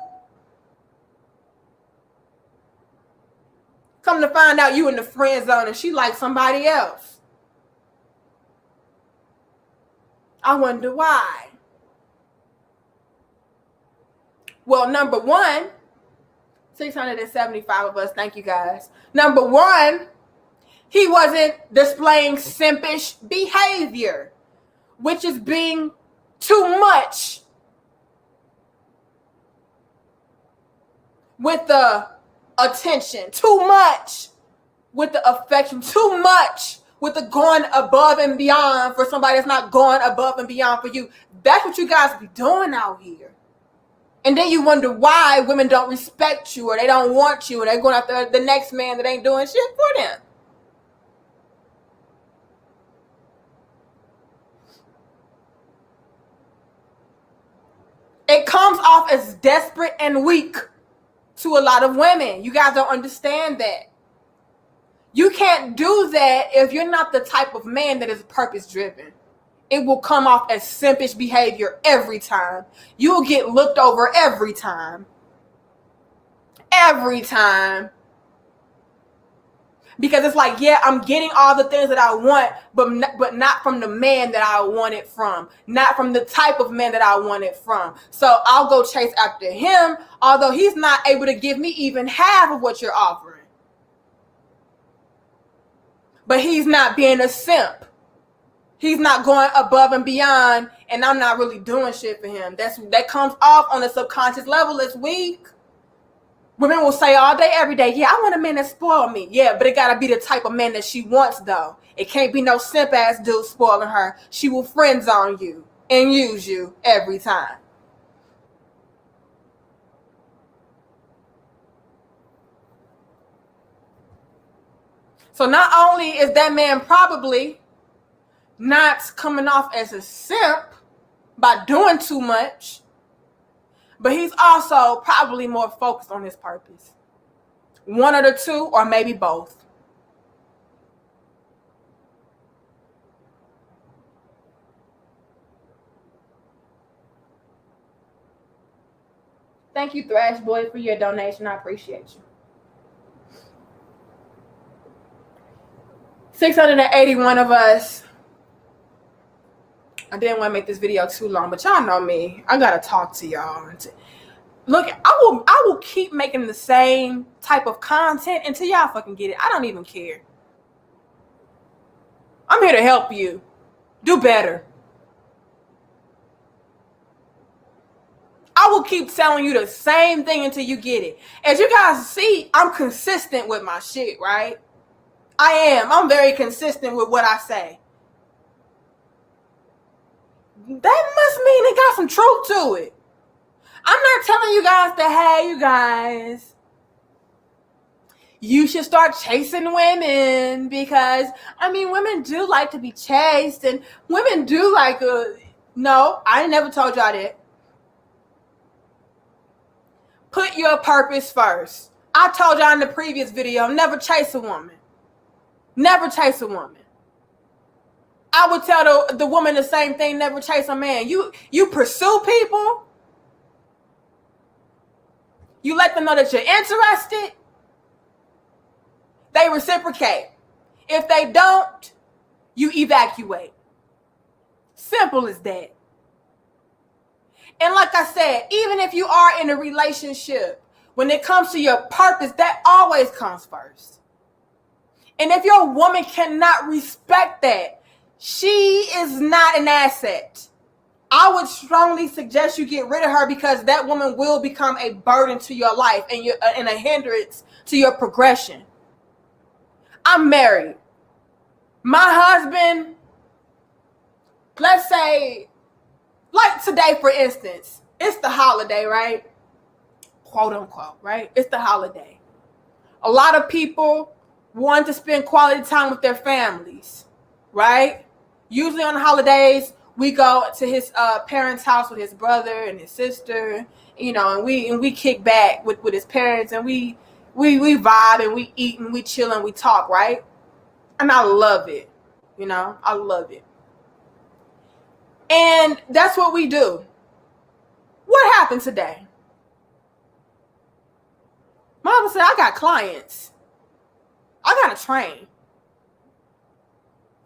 Come to find out you in the friend zone and she likes somebody else. I wonder why. Well, number one, 675 of us, thank you guys. Number one, he wasn't displaying simpish behavior, which is being too much with the attention, too much with the affection, too much with the going above and beyond for somebody that's not going above and beyond for you. That's what you guys be doing out here. And then you wonder why women don't respect you or they don't want you and they're going after the next man that ain't doing shit for them. It comes off as desperate and weak to a lot of women. You guys don't understand that. You can't do that if you're not the type of man that is purpose driven. It will come off as simpish behavior every time. You'll get looked over every time. Every time. Because it's like, yeah, I'm getting all the things that I want, but not from the man that I want it from. Not from the type of man that I want it from. So I'll go chase after him, although he's not able to give me even half of what you're offering. But he's not being a simp. He's not going above and beyond, and I'm not really doing shit for him. That comes off on a subconscious level as weak. Women will say all day, every day, yeah, I want a man that spoil me. Yeah, but it gotta be the type of man that she wants, though. It can't be no simp ass dude spoiling her. She will friend zone you and use you every time. So not only is that man probably not coming off as a simp by doing too much, but he's also probably more focused on his purpose. One of the two, or maybe both. Thank you, Thrash Boy, for your donation. I appreciate you. 681 of us. I didn't want to make this video too long, but y'all know me. I gotta talk to y'all. Look, I will keep making the same type of content until y'all fucking get it. I don't even care. I'm here to help you do better. I will keep telling you the same thing until you get it. As you guys see, I'm consistent with my shit, right? I am. I'm very consistent with what I say. That must mean it got some truth to it. I'm not telling you guys that, hey, you guys, you should start chasing women because, I mean, women do like to be chased and women do like no, I ain't never told y'all that. Put your purpose first. I told y'all in the previous video, never chase a woman. Never chase a woman. I would tell the woman the same thing, never chase a man. You pursue people. You let them know that you're interested. They reciprocate. If they don't, you evacuate. Simple as that. And like I said, even if you are in a relationship, when it comes to your purpose, that always comes first. And if your woman cannot respect that, she is not an asset. I would strongly suggest you get rid of her because that woman will become a burden to your life and a hindrance to your progression. I'm married. My husband, let's say, like today, for instance, it's the holiday, right? Quote unquote, right? It's the holiday. A lot of people want to spend quality time with their families, right? Usually on the holidays, we go to his parents' house with his brother and his sister, you know, and we kick back with his parents and we vibe and we eat and we chill and we talk, right? And I love it, you know, I love it. And that's what we do. What happened today? Mama said, I got clients. I got to train.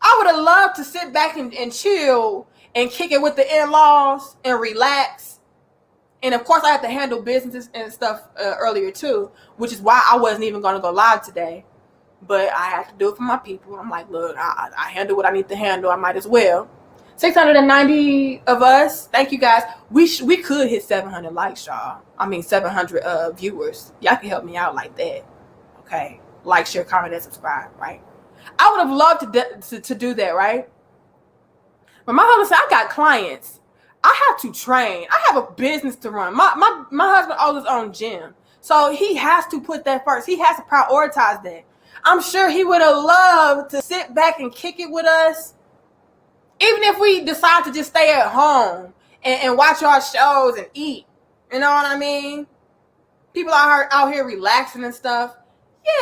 I would have loved to sit back and chill and kick it with the in-laws and relax. And of course, I had to handle businesses and stuff earlier too, which is why I wasn't even going to go live today. But I had to do it for my people. I'm like, look, I handle what I need to handle. I might as well. 690 of us. Thank you guys. We could hit 700 likes, y'all. I mean 700 viewers. Y'all can help me out like that. Okay. Like, share, comment, and subscribe, right? I would have loved to do that, right? But my husband said, I got clients. I have to train. I have a business to run. My husband owns his own gym. So he has to put that first. He has to prioritize that. I'm sure he would have loved to sit back and kick it with us. Even if we decide to just stay at home and watch our shows and eat. You know what I mean? People are out here relaxing and stuff.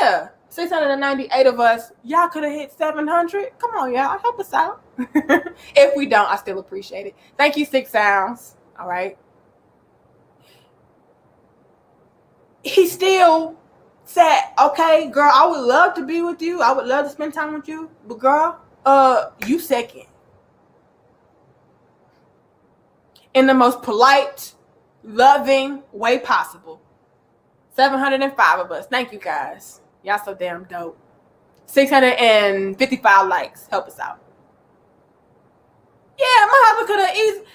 Yeah. 698 of us. Y'all could have hit 700. Come on, y'all. Help us out. If we don't, I still appreciate it. Thank you, 6 Sounds. All right. He still said, okay, girl, I would love to be with you. I would love to spend time with you. But girl, you second. In the most polite, loving way possible. 705 of us. Thank you guys. Y'all so damn dope. 655 likes. Help us out. Yeah, my husband could have easily.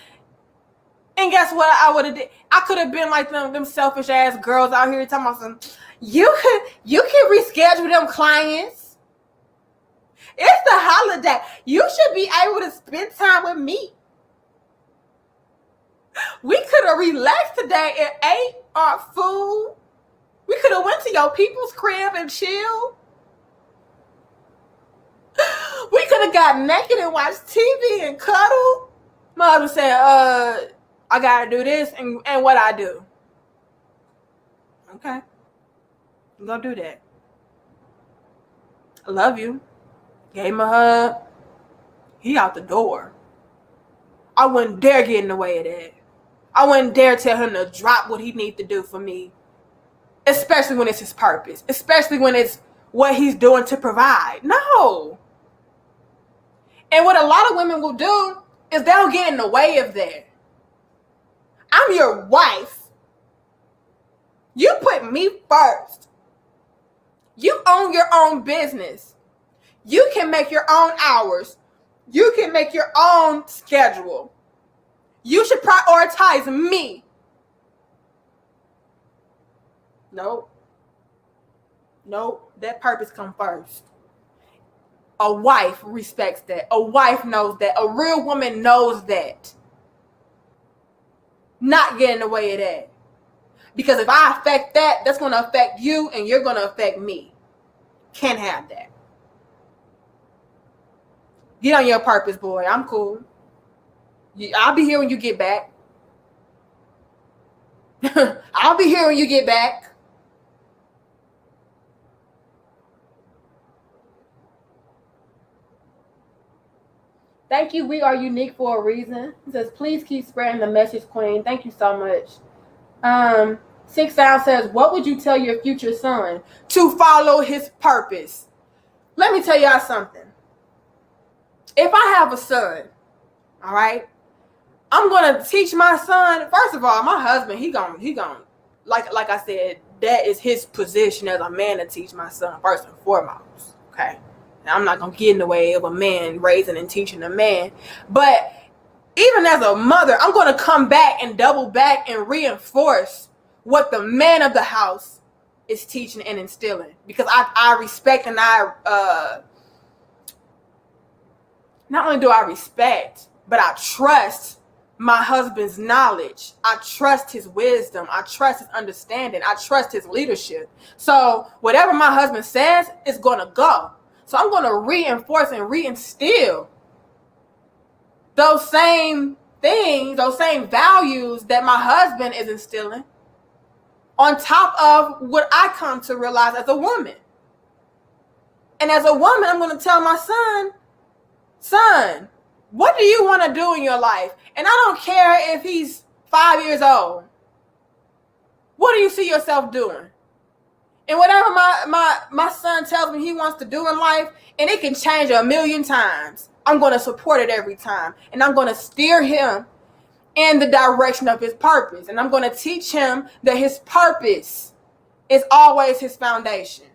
And guess what I would have did? I could have been like them selfish ass girls out here talking about some. You can reschedule them clients. It's the holiday. You should be able to spend time with me. We could have relaxed today and ate our food. We could have went to your people's crib and chilled. We could have got naked and watched TV and cuddled. My husband said, I gotta do this and what I do. Okay. I'm gonna do that. I love you. Gave him a hug. He out the door. I wouldn't dare get in the way of that. I wouldn't dare tell him to drop what he needs to do for me. Especially when it's his purpose. Especially when it's what he's doing to provide. No. And what a lot of women will do is they'll get in the way of that. I'm your wife. You put me first. You own your own business. You can make your own hours. You can make your own schedule. You should prioritize me. Nope. That purpose comes first. A wife respects that. A wife knows that. A real woman knows that. Not get in the way of that. Because if I affect that, that's going to affect you and you're going to affect me. Can't have that. Get on your purpose, boy. I'm cool. I'll be here when you get back. I'll be here when you get back. Thank you. We are unique for a reason. It says, please keep spreading the message, Queen. Thank you so much. 6 Sound says, what would you tell your future son? To follow his purpose. Let me tell y'all something. If I have a son, all right, I'm going to teach my son. First of all, my husband, he gon' like I said, that is his position as a man to teach my son first and foremost. Okay. And I'm not going to get in the way of a man raising and teaching a man. But even as a mother, I'm going to come back and double back and reinforce what the man of the house is teaching and instilling. Because I respect and not only do I respect, but I trust my husband's knowledge. I trust his wisdom. I trust his understanding. I trust his leadership. So whatever my husband says is going to go. So I'm going to reinforce and reinstill those same things, those same values that my husband is instilling on top of what I come to realize as a woman. And as a woman, I'm going to tell my son, what do you want to do in your life? And I don't care if he's 5 years old. What do you see yourself doing? And whatever my son tells me he wants to do in life, and it can change a million times, I'm going to support it every time. And I'm going to steer him in the direction of his purpose. And I'm going to teach him that his purpose is always his foundation.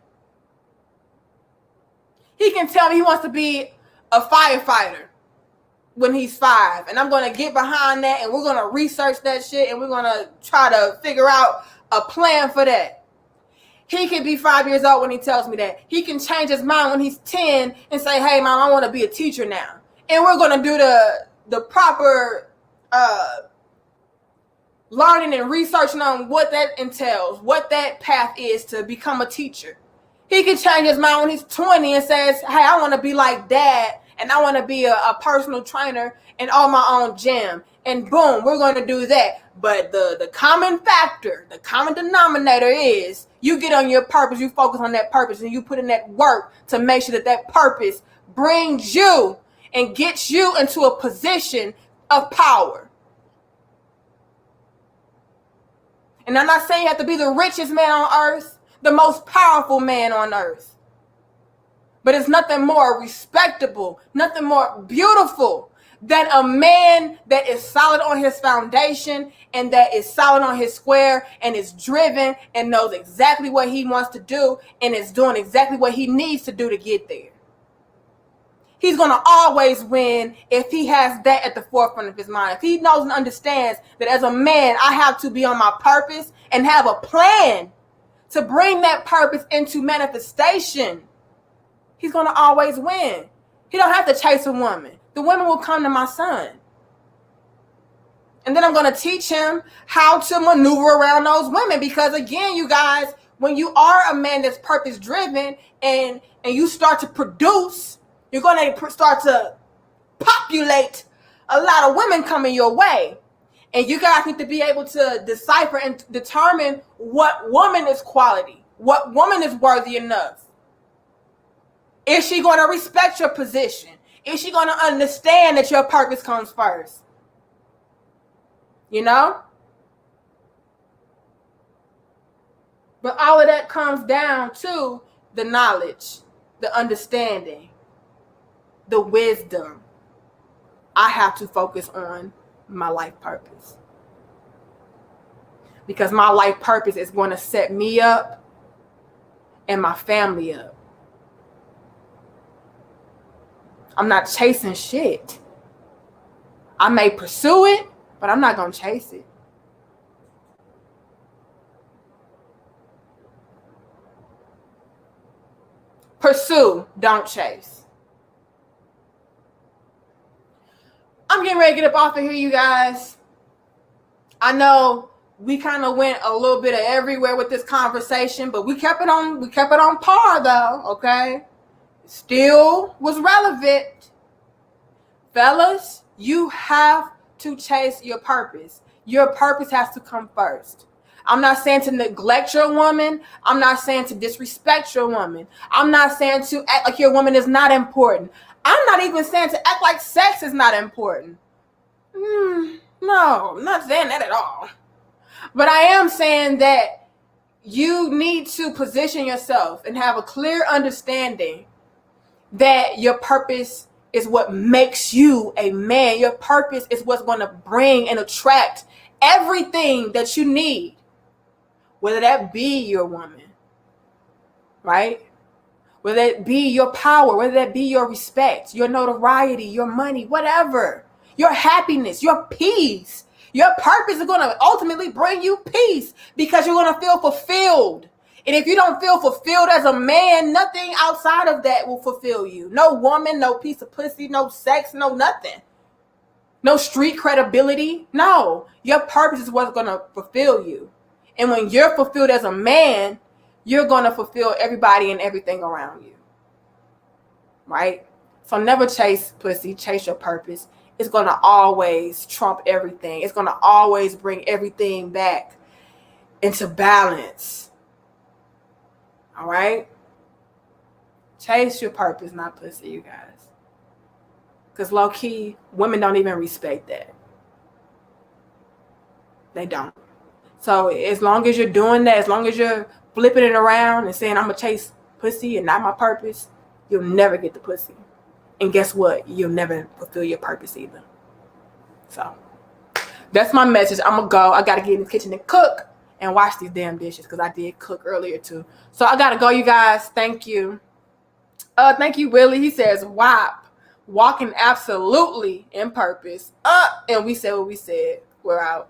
He can tell me he wants to be a firefighter. when he's 5. And I'm going to get behind that, and we're going to research that shit, and we're going to try to figure out a plan for that. He can be 5 years old when he tells me that. He can change his mind when he's 10 and say, hey, mom, I want to be a teacher now. And we're going to do the proper learning and researching on what that entails, what that path is to become a teacher. He can change his mind when he's 20 and says, hey, I want to be like dad, and I want to be a personal trainer and own my own gym. And boom, we're going to do that. But the common factor, the common denominator is you get on your purpose, you focus on that purpose, and you put in that work to make sure that that purpose brings you and gets you into a position of power. And I'm not saying you have to be the richest man on earth, the most powerful man on earth. But it's nothing more respectable, nothing more beautiful than a man that is solid on his foundation and that is solid on his square and is driven and knows exactly what he wants to do and is doing exactly what he needs to do to get there. He's going to always win if he has that at the forefront of his mind. If he knows and understands that as a man, I have to be on my purpose and have a plan to bring that purpose into manifestation, he's going to always win. He don't have to chase a woman. The women will come to my son. And then I'm going to teach him how to maneuver around those women. Because again, you guys, when you are a man that's purpose driven and you start to produce, you're going to start to populate a lot of women coming your way. And you guys need to be able to decipher and determine what woman is quality, what woman is worthy enough. Is she going to respect your position? Is she going to understand that your purpose comes first? You know? But all of that comes down to the knowledge, the understanding, the wisdom. I have to focus on my life purpose. Because my life purpose is going to set me up and my family up. I'm not chasing shit. I may pursue it, but I'm not going to chase it. Pursue, don't chase. I'm getting ready to get up off of here, you guys. I know we kind of went a little bit of everywhere with this conversation, but we kept it on par though, okay? Still was relevant. Fellas, you have to chase your purpose. Your purpose has to come first. I'm not saying to neglect your woman. I'm not saying to disrespect your woman. I'm not saying to act like your woman is not important. I'm not even saying to act like sex is not important. No, I'm not saying that at all. But I am saying that you need to position yourself and have a clear understanding that your purpose is what makes you a man. Your purpose is what's going to bring and attract everything that you need, whether that be your woman, right? Whether it be your power, whether that be your respect, your notoriety, your money, whatever, your happiness, your peace. Your purpose is going to ultimately bring you peace because you're going to feel fulfilled. And if you don't feel fulfilled as a man, nothing outside of that will fulfill you. No woman, no piece of pussy, no sex, no nothing. No street credibility. No, your purpose is what's going to fulfill you. And when you're fulfilled as a man, you're going to fulfill everybody and everything around you. Right? So never chase pussy, chase your purpose. It's going to always trump everything. It's going to always bring everything back into balance. All right? Chase your purpose, not pussy, you guys. Because low key, women don't even respect that. They don't. So as long as you're doing that, as long as you're flipping it around and saying, I'm going to chase pussy and not my purpose, you'll never get the pussy. And guess what? You'll never fulfill your purpose either. So that's my message. I'm going to go. I got to get in the kitchen and cook and wash these damn dishes because I did cook earlier too. So I got to go, you guys. Thank you. Thank you, Willie. He says, WAP. walking absolutely in purpose. And we said what we said. We're out.